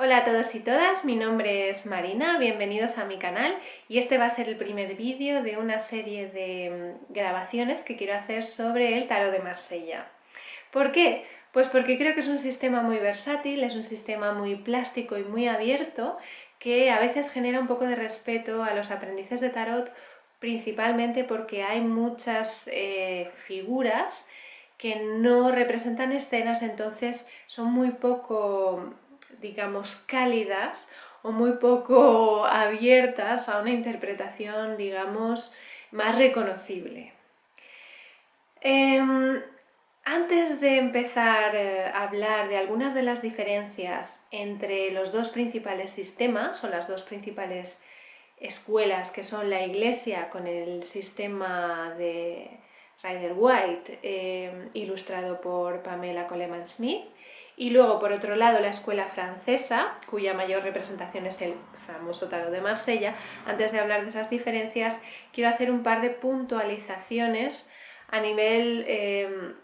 Hola a todos y todas, mi nombre es Marina, bienvenidos a mi canal y este va a ser el primer vídeo de una serie de grabaciones que quiero hacer sobre el tarot de Marsella. ¿Por qué? Pues porque creo que es un sistema muy versátil, es un sistema muy plástico y muy abierto que a veces genera un poco de respeto a los aprendices de tarot, principalmente porque hay muchas figuras que no representan escenas, entonces son muy poco, digamos, cálidas o muy poco abiertas a una interpretación, digamos, más reconocible. Antes de empezar a hablar de algunas de las diferencias entre los dos principales sistemas o las dos principales escuelas, que son la Iglesia con el sistema de Rider-Waite, ilustrado por Pamela Coleman-Smith, y luego, por otro lado, la escuela francesa, cuya mayor representación es el famoso tarot de Marsella. Antes de hablar de esas diferencias, quiero hacer un par de puntualizaciones a nivel,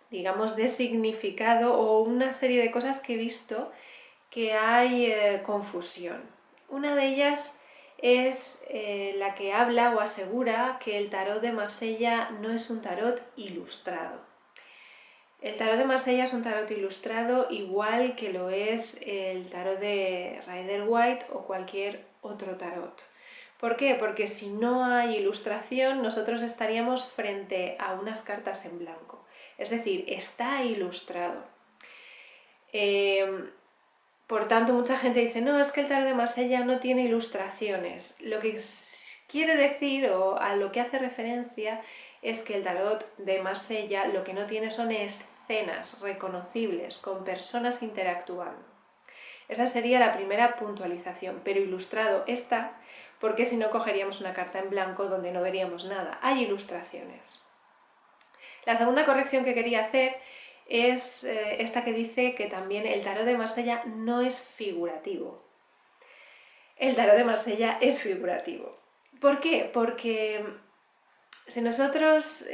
digamos, de significado o una serie de cosas que he visto que hay confusión. Una de ellas es la que habla o asegura que el tarot de Marsella no es un tarot ilustrado. El tarot de Marsella es un tarot ilustrado igual que lo es el tarot de Rider-Waite o cualquier otro tarot. ¿Por qué? Porque si no hay ilustración, nosotros estaríamos frente a unas cartas en blanco. Es decir, está ilustrado. Por tanto, mucha gente dice, no, es que el tarot de Marsella no tiene ilustraciones. Lo que quiere decir, o a lo que hace referencia, es que el tarot de Marsella lo que no tiene son escenas reconocibles con personas interactuando. Esa sería la primera puntualización, pero ilustrado está, porque si no cogeríamos una carta en blanco donde no veríamos nada. Hay ilustraciones. La segunda corrección que quería hacer es esta que dice que también el tarot de Marsella no es figurativo. El tarot de Marsella es figurativo. ¿Por qué? Porque si nosotros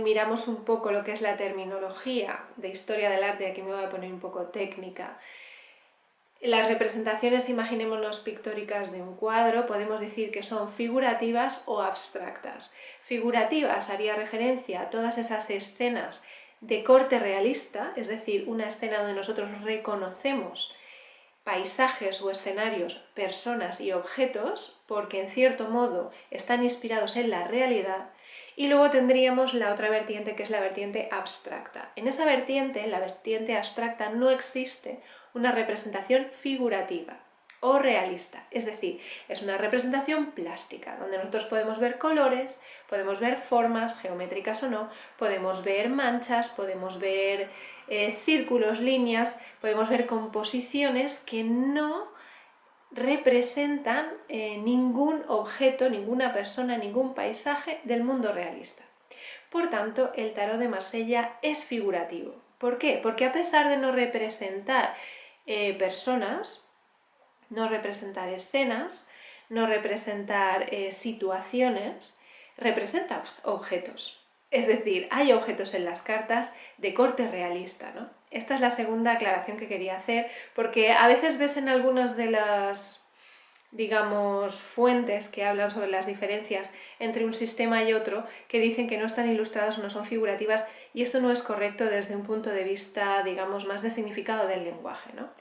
miramos un poco lo que es la terminología de historia del arte, aquí me voy a poner un poco técnica, las representaciones, imaginémonos, pictóricas de un cuadro, podemos decir que son figurativas o abstractas. Figurativas haría referencia a todas esas escenas de corte realista, es decir, una escena donde nosotros reconocemos paisajes o escenarios, personas y objetos, porque en cierto modo están inspirados en la realidad. Y luego tendríamos la otra vertiente, que es la vertiente abstracta. En esa vertiente, la vertiente abstracta, no existe una representación figurativa o realista, es decir, es una representación plástica, donde nosotros podemos ver colores, podemos ver formas, geométricas o no, podemos ver manchas, podemos ver círculos, líneas, podemos ver composiciones que no representan ningún objeto, ninguna persona, ningún paisaje del mundo realista. Por tanto, el tarot de Marsella es figurativo. ¿Por qué? Porque a pesar de no representar personas, no representar escenas, no representar situaciones, representa objetos. Es decir, hay objetos en las cartas de corte realista, ¿no? Esta es la segunda aclaración que quería hacer, porque a veces ves en algunas de las, digamos, fuentes que hablan sobre las diferencias entre un sistema y otro, que dicen que no están ilustrados o no son figurativas, y esto no es correcto desde un punto de vista, digamos, más de significado del lenguaje, ¿no?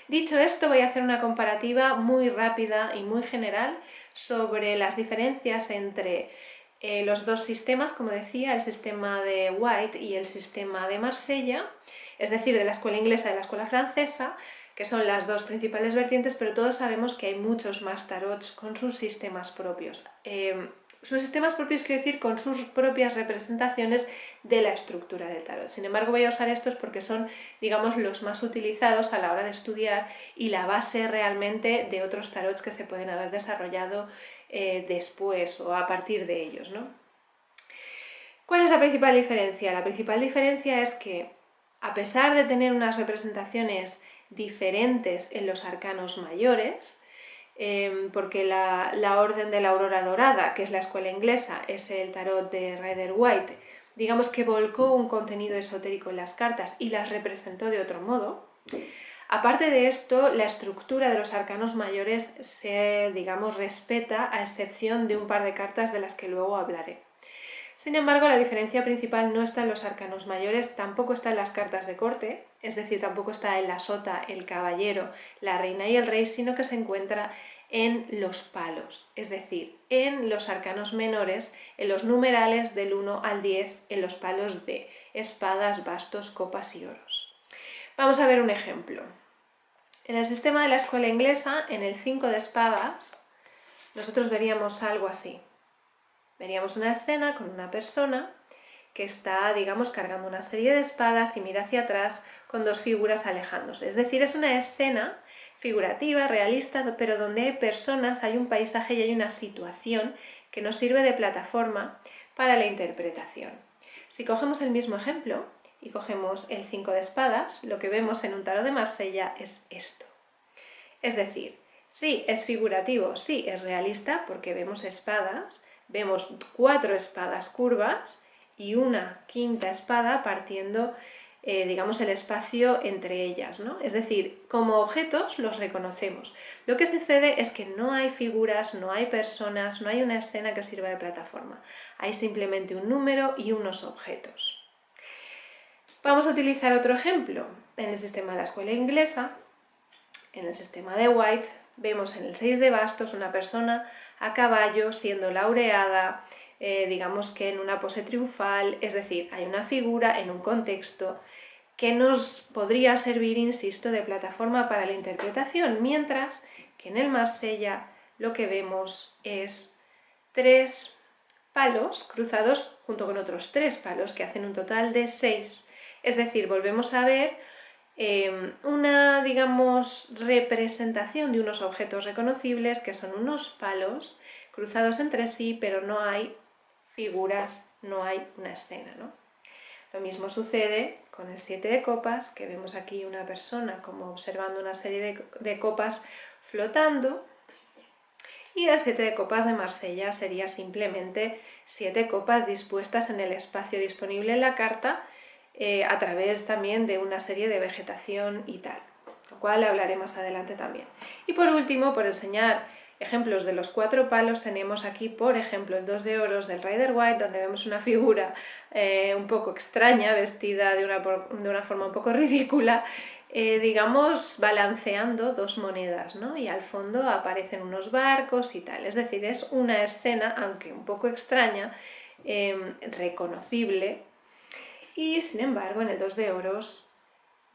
Dicho esto, voy a hacer una comparativa muy rápida y muy general sobre las diferencias entre los dos sistemas, como decía, el sistema de White y el sistema de Marsella, es decir, de la escuela inglesa y de la escuela francesa, que son las dos principales vertientes, pero todos sabemos que hay muchos más tarots con sus sistemas propios. Sus sistemas propios quiero decir con sus propias representaciones de la estructura del tarot. Sin embargo, voy a usar estos porque son, digamos, los más utilizados a la hora de estudiar y la base realmente de otros tarots que se pueden haber desarrollado después o a partir de ellos, ¿no? ¿Cuál es la principal diferencia? La principal diferencia es que, a pesar de tener unas representaciones diferentes en los arcanos mayores, porque la Orden de la Aurora Dorada, que es la escuela inglesa, es el tarot de Rider-Waite, digamos que volcó un contenido esotérico en las cartas y las representó de otro modo. Aparte de esto, la estructura de los arcanos mayores se, digamos, respeta a excepción de un par de cartas de las que luego hablaré. Sin embargo, la diferencia principal no está en los arcanos mayores, tampoco está en las cartas de corte, es decir, tampoco está en la sota, el caballero, la reina y el rey, sino que se encuentra en los palos, es decir, en los arcanos menores, en los numerales del 1 al 10, en los palos de espadas, bastos, copas y oros. Vamos a ver un ejemplo. En el sistema de la escuela inglesa, en el 5 de espadas, nosotros veríamos algo así. Veríamos una escena con una persona que está, digamos, cargando una serie de espadas y mira hacia atrás con dos figuras alejándose. Es decir, es una escena figurativa, realista, pero donde hay personas, hay un paisaje y hay una situación que nos sirve de plataforma para la interpretación. Si cogemos el mismo ejemplo y cogemos el 5 de espadas, lo que vemos en un tarot de Marsella es esto. Es decir, sí es figurativo, sí es realista porque vemos espadas, vemos 4 espadas curvas y una quinta espada partiendo, digamos, el espacio entre ellas, ¿no? Es decir, como objetos los reconocemos. Lo que sucede es que no hay figuras, no hay personas, no hay una escena que sirva de plataforma. Hay simplemente un número y unos objetos. Vamos a utilizar otro ejemplo. En el sistema de la escuela inglesa, en el sistema de White, vemos en el 6 de bastos una persona a caballo siendo laureada, digamos que en una pose triunfal, es decir, hay una figura en un contexto que nos podría servir, insisto, de plataforma para la interpretación, mientras que en el Marsella lo que vemos es 3 palos cruzados junto con otros 3 palos que hacen un total de 6, es decir, volvemos a ver una, digamos, representación de unos objetos reconocibles que son unos palos cruzados entre sí, pero no hay figuras, no hay una escena, ¿no? Lo mismo sucede con el 7 de copas, que vemos aquí una persona como observando una serie de copas flotando, y el 7 de copas de Marsella sería simplemente 7 copas dispuestas en el espacio disponible en la carta, a través también de una serie de vegetación y tal, lo cual hablaré más adelante también. Y por último, por enseñar ejemplos de los 4 palos, tenemos aquí, por ejemplo, el 2 de oros del Rider White, donde vemos una figura un poco extraña, vestida de una forma un poco ridícula, digamos, balanceando 2 monedas, ¿no? Y al fondo aparecen unos barcos y tal. Es decir, es una escena, aunque un poco extraña, reconocible. Y sin embargo, en el 2 de oros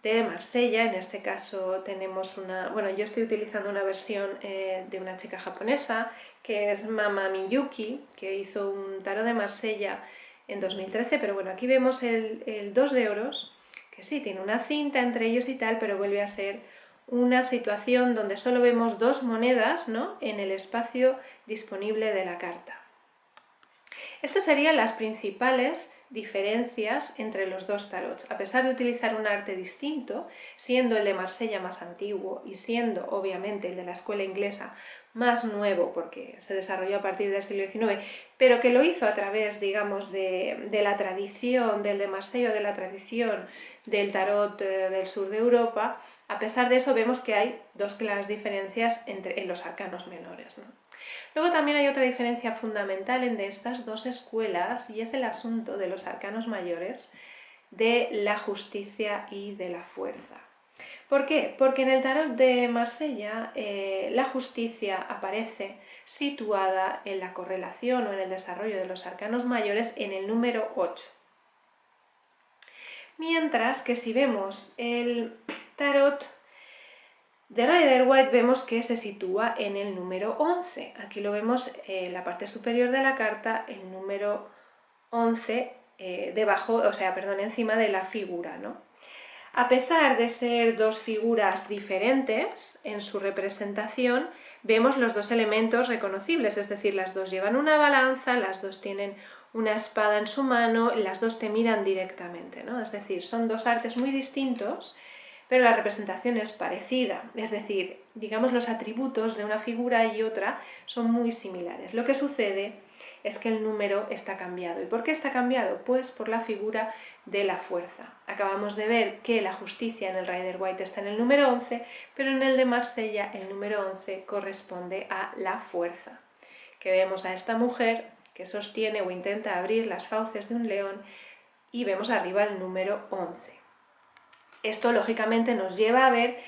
de Marsella, en este caso tenemos una... Bueno, yo estoy utilizando una versión de una chica japonesa, que es Mama Miyuki, que hizo un tarot de Marsella en 2013, pero bueno, aquí vemos el 2 de oros, que sí, tiene una cinta entre ellos y tal, pero vuelve a ser una situación donde solo vemos 2 monedas, ¿no?, en el espacio disponible de la carta. Estas serían las principales diferencias entre los dos tarots. A pesar de utilizar un arte distinto, siendo el de Marsella más antiguo y siendo obviamente el de la escuela inglesa más nuevo, porque se desarrolló a partir del siglo XIX, pero que lo hizo a través, digamos, de la tradición del de Marsella, de la tradición del tarot del sur de Europa, a pesar de eso vemos que hay 2 claras diferencias en los arcanos menores, ¿no? Luego también hay otra diferencia fundamental entre estas 2 escuelas, y es el asunto de los arcanos mayores, de la justicia y de la fuerza. ¿Por qué? Porque en el tarot de Marsella la justicia aparece situada en la correlación o en el desarrollo de los arcanos mayores en el número 8. Mientras que si vemos el tarot de Rider White vemos que se sitúa en el número 11. Aquí lo vemos en la parte superior de la carta, el número 11 debajo, o sea, perdón, encima de la figura, ¿no? A pesar de ser 2 figuras diferentes en su representación, vemos los 2 elementos reconocibles, es decir, las 2 llevan una balanza, las 2 tienen una espada en su mano, las 2 te miran directamente, ¿no? Es decir, son 2 artes muy distintos, pero la representación es parecida, es decir, digamos, los atributos de una figura y otra son muy similares. Lo que sucede es que el número está cambiado. ¿Y por qué está cambiado? Pues por la figura de la fuerza. Acabamos de ver que la justicia en el Rider-Waite está en el número 11, pero en el de Marsella el número 11 corresponde a la fuerza. Que vemos a esta mujer que sostiene o intenta abrir las fauces de un león y vemos arriba el número 11. Esto lógicamente nos lleva a ver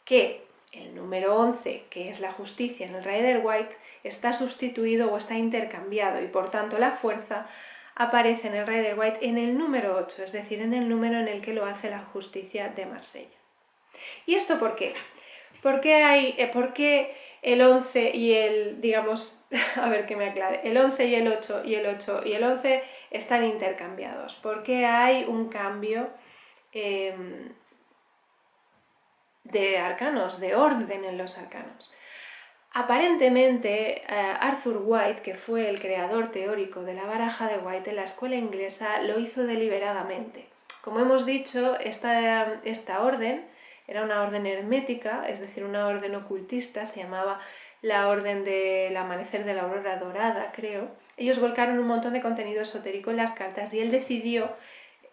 que el número 11, que es la justicia en el Rider-Waite, está sustituido o está intercambiado y por tanto la fuerza aparece en el Rider-Waite en el número 8, es decir, en el número en el que lo hace la justicia de Marsella. ¿Y esto por qué? ¿Por qué el 11 y el, digamos, a ver que me aclare, el 11 y el 8 y el 8 y el 11 están intercambiados? ¿Por qué hay un cambio de arcanos, de orden en los arcanos? Aparentemente, Arthur White, que fue el creador teórico de la baraja de White en la escuela inglesa, lo hizo deliberadamente. Como hemos dicho, esta orden era una orden hermética, es decir, una orden ocultista, se llamaba la Orden del Amanecer de la Aurora Dorada, creo. Ellos volcaron un montón de contenido esotérico en las cartas y él decidió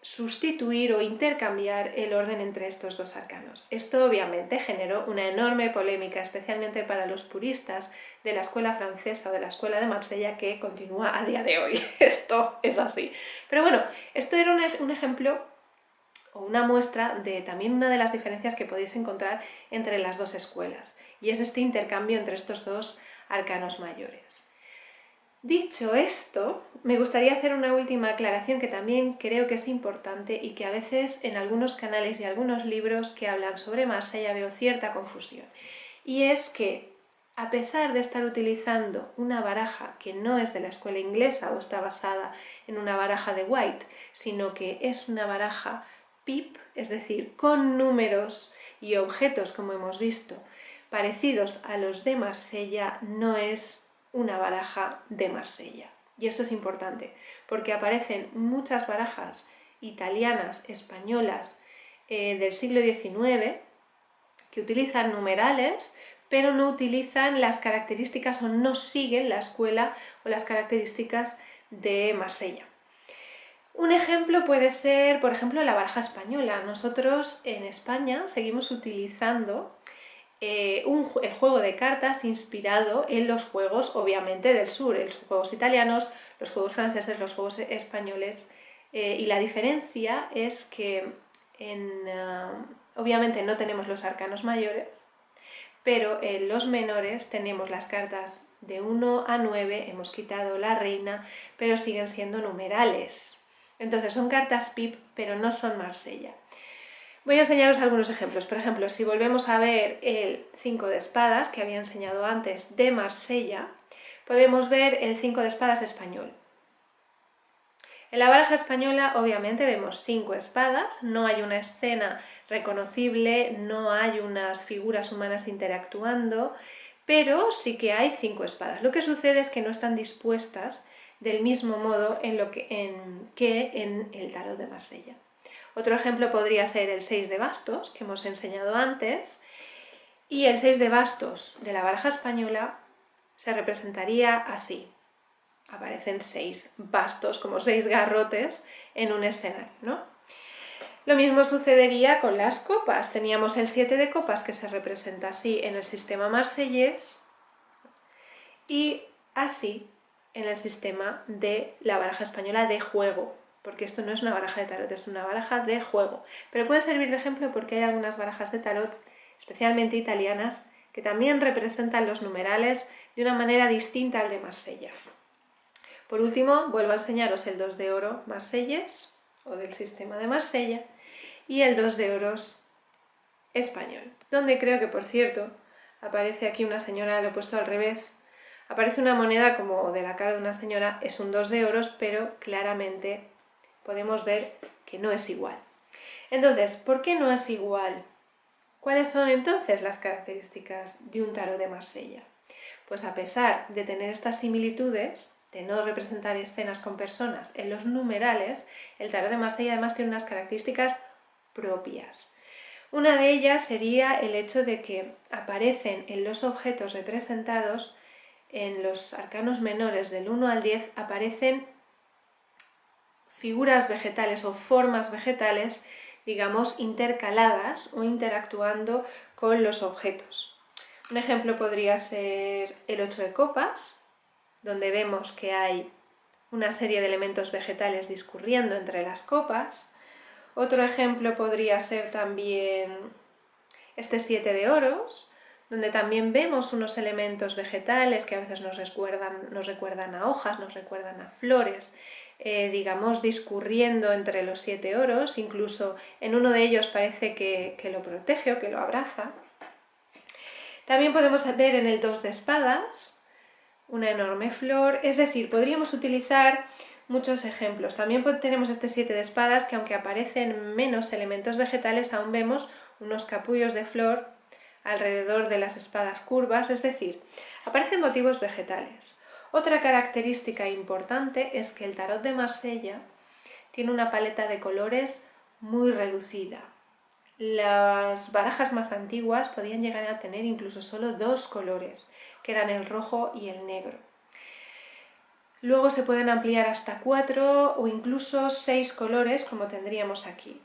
sustituir o intercambiar el orden entre estos dos arcanos. Esto obviamente generó una enorme polémica, especialmente para los puristas de la escuela francesa o de la escuela de Marsella, que continúa a día de hoy. Esto es así. Pero bueno, esto era un ejemplo o una muestra de también una de las diferencias que podéis encontrar entre las dos escuelas, y es este intercambio entre estos dos arcanos mayores. Dicho esto, me gustaría hacer una última aclaración que también creo que es importante y que a veces en algunos canales y algunos libros que hablan sobre Marsella veo cierta confusión. Y es que, a pesar de estar utilizando una baraja que no es de la escuela inglesa o está basada en una baraja de White, sino que es una baraja PIP, es decir, con números y objetos, como hemos visto, parecidos a los de Marsella, no es una baraja de Marsella. Y esto es importante, porque aparecen muchas barajas italianas, españolas, del siglo XIX, que utilizan numerales, pero no utilizan las características o no siguen la escuela o las características de Marsella. Un ejemplo puede ser, por ejemplo, la baraja española. Nosotros en España seguimos utilizando el juego de cartas inspirado en los juegos, obviamente, del sur, los juegos italianos, los juegos franceses, los juegos españoles, y la diferencia es que obviamente no tenemos los arcanos mayores, pero en los menores tenemos las cartas de 1 a 9, hemos quitado la reina, pero siguen siendo numerales. Entonces son cartas PIP, pero no son Marsella. Voy a enseñaros algunos ejemplos. Por ejemplo, si volvemos a ver el 5 de espadas, que había enseñado antes, de Marsella, podemos ver el 5 de espadas español. En la baraja española, obviamente, vemos 5 espadas, no hay una escena reconocible, no hay unas figuras humanas interactuando, pero sí que hay 5 espadas. Lo que sucede es que no están dispuestas del mismo modo que en el tarot de Marsella. Otro ejemplo podría ser el 6 de bastos, que hemos enseñado antes, y el 6 de bastos de la baraja española se representaría así. Aparecen 6 bastos, como 6 garrotes, en un escenario, ¿no? Lo mismo sucedería con las copas. Teníamos el 7 de copas, que se representa así en el sistema marsellés, y así en el sistema de la baraja española de juego, porque esto no es una baraja de tarot, es una baraja de juego. Pero puede servir de ejemplo porque hay algunas barajas de tarot, especialmente italianas, que también representan los numerales de una manera distinta al de Marsella. Por último, vuelvo a enseñaros el 2 de oro marsellés, o del sistema de Marsella, y el 2 de oros español, donde creo que, por cierto, aparece aquí una señora, lo he puesto al revés, aparece una moneda como de la cara de una señora, es un 2 de oros, pero claramente podemos ver que no es igual. Entonces, ¿por qué no es igual? ¿Cuáles son entonces las características de un tarot de Marsella? Pues a pesar de tener estas similitudes, de no representar escenas con personas en los numerales, el tarot de Marsella además tiene unas características propias. Una de ellas sería el hecho de que aparecen en los objetos representados en los arcanos menores del 1 al 10 aparecen figuras vegetales o formas vegetales, digamos, intercaladas o interactuando con los objetos. Un ejemplo podría ser el 8 de copas, donde vemos que hay una serie de elementos vegetales discurriendo entre las copas. Otro ejemplo podría ser también este 7 de oros, donde también vemos unos elementos vegetales que a veces nos recuerdan a hojas, nos recuerdan a flores, digamos, discurriendo entre los 7 oros, incluso en uno de ellos parece que lo protege o que lo abraza. También podemos ver en el 2 de espadas una enorme flor, es decir, podríamos utilizar muchos ejemplos. También tenemos este 7 de espadas, que aunque aparecen menos elementos vegetales, aún vemos unos capullos de flor alrededor de las espadas curvas, es decir, aparecen motivos vegetales. Otra característica importante es que el tarot de Marsella tiene una paleta de colores muy reducida. Las barajas más antiguas podían llegar a tener incluso solo 2 colores, que eran el rojo y el negro. Luego se pueden ampliar hasta 4 o incluso 6 colores, como tendríamos aquí,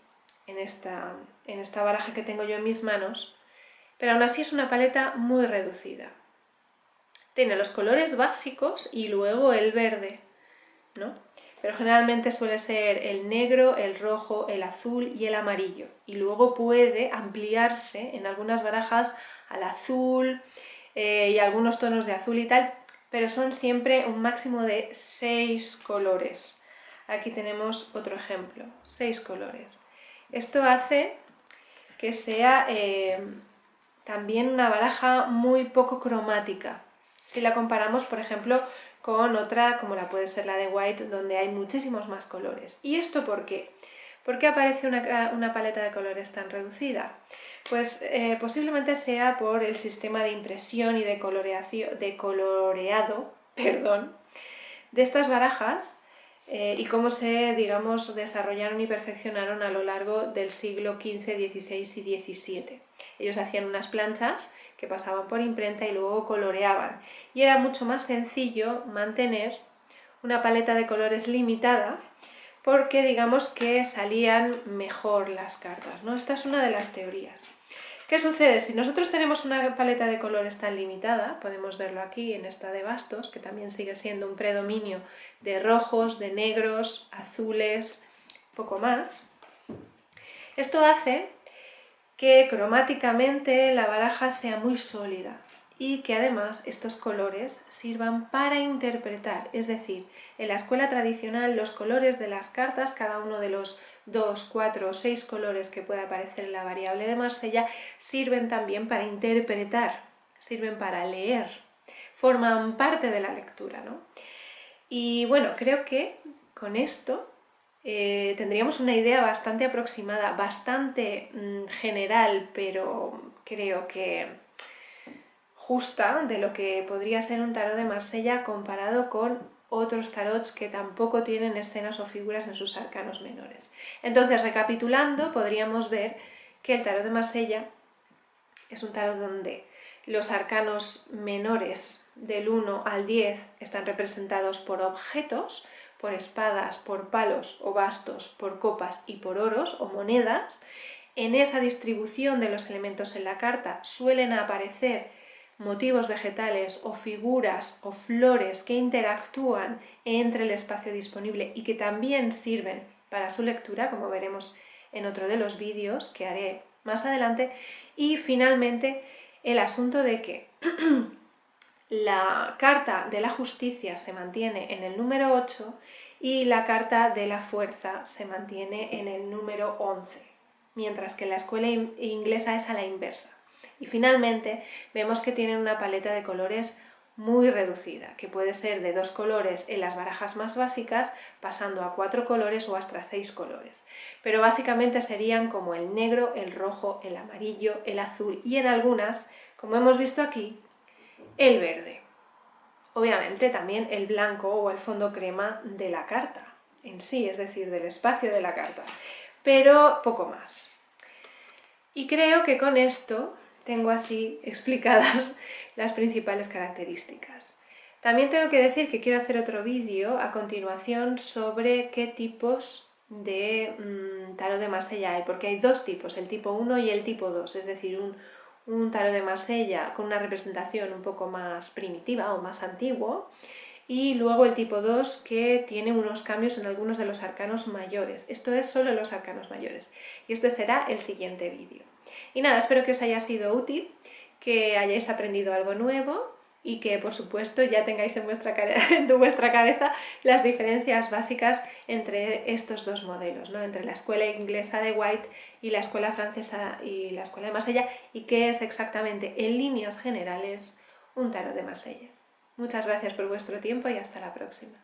en esta baraja que tengo yo en mis manos, pero aún así es una paleta muy reducida. Tiene los colores básicos y luego el verde, ¿no? Pero generalmente suele ser el negro, el rojo, el azul y el amarillo. Y luego puede ampliarse en algunas barajas al azul y algunos tonos de azul y tal, pero son siempre un máximo de 6 colores. Aquí tenemos otro ejemplo, 6 colores. Esto hace que sea también una baraja muy poco cromática. Si la comparamos, por ejemplo, con otra como la puede ser la de White, donde hay muchísimos más colores. ¿Y esto por qué? ¿Por qué aparece una paleta de colores tan reducida? Pues posiblemente sea por el sistema de impresión y de coloreado de estas barajas y cómo se, digamos, desarrollaron y perfeccionaron a lo largo del siglo XV, XVI y XVII. Ellos hacían unas planchas que pasaban por imprenta y luego coloreaban. Y era mucho más sencillo mantener una paleta de colores limitada porque digamos que salían mejor las cartas, ¿no? Esta es una de las teorías. ¿Qué sucede? Si nosotros tenemos una paleta de colores tan limitada, podemos verlo aquí en esta de bastos, que también sigue siendo un predominio de rojos, de negros, azules, poco más. Esto hace que cromáticamente la baraja sea muy sólida y que además estos colores sirvan para interpretar, es decir, en la escuela tradicional los colores de las cartas, cada uno de los 2, 4 o 6 colores que puede aparecer en la variable de Marsella, sirven también para interpretar, sirven para leer, forman parte de la lectura, ¿no? Y bueno, creo que con esto tendríamos una idea bastante aproximada, bastante general, pero creo que justa de lo que podría ser un tarot de Marsella comparado con otros tarots que tampoco tienen escenas o figuras en sus arcanos menores. Entonces, recapitulando, podríamos ver que el tarot de Marsella es un tarot donde los arcanos menores del 1 al 10 están representados por objetos, por espadas, por palos o bastos, por copas y por oros o monedas. En esa distribución de los elementos en la carta suelen aparecer motivos vegetales o figuras o flores que interactúan entre el espacio disponible y que también sirven para su lectura, como veremos en otro de los vídeos que haré más adelante. Y finalmente el asunto de que la carta de la justicia se mantiene en el número 8 y la carta de la fuerza se mantiene en el número 11, mientras que la escuela inglesa es a la inversa. Y finalmente vemos que tienen una paleta de colores muy reducida, que puede ser de 2 colores en las barajas más básicas, pasando a 4 colores o hasta 6 colores. Pero básicamente serían como el negro, el rojo, el amarillo, el azul y en algunas, como hemos visto aquí, el verde. Obviamente también el blanco o el fondo crema de la carta en sí, es decir, del espacio de la carta, pero poco más. Y creo que con esto tengo así explicadas las principales características. También tengo que decir que quiero hacer otro vídeo a continuación sobre qué tipos de tarot de Marsella hay, porque hay dos tipos, el tipo 1 y el tipo 2, es decir, un tarot de Marsella con una representación un poco más primitiva o más antiguo, y luego el tipo 2 que tiene unos cambios en algunos de los arcanos mayores. Esto es solo los arcanos mayores, y este será el siguiente vídeo. Y nada, espero que os haya sido útil, que hayáis aprendido algo nuevo y que por supuesto ya tengáis en vuestra cabeza las diferencias básicas entre estos dos modelos, ¿no? Entre la escuela inglesa de White y la escuela francesa y la escuela de Marsella, y qué es exactamente en líneas generales un tarot de Marsella. Muchas gracias por vuestro tiempo y hasta la próxima.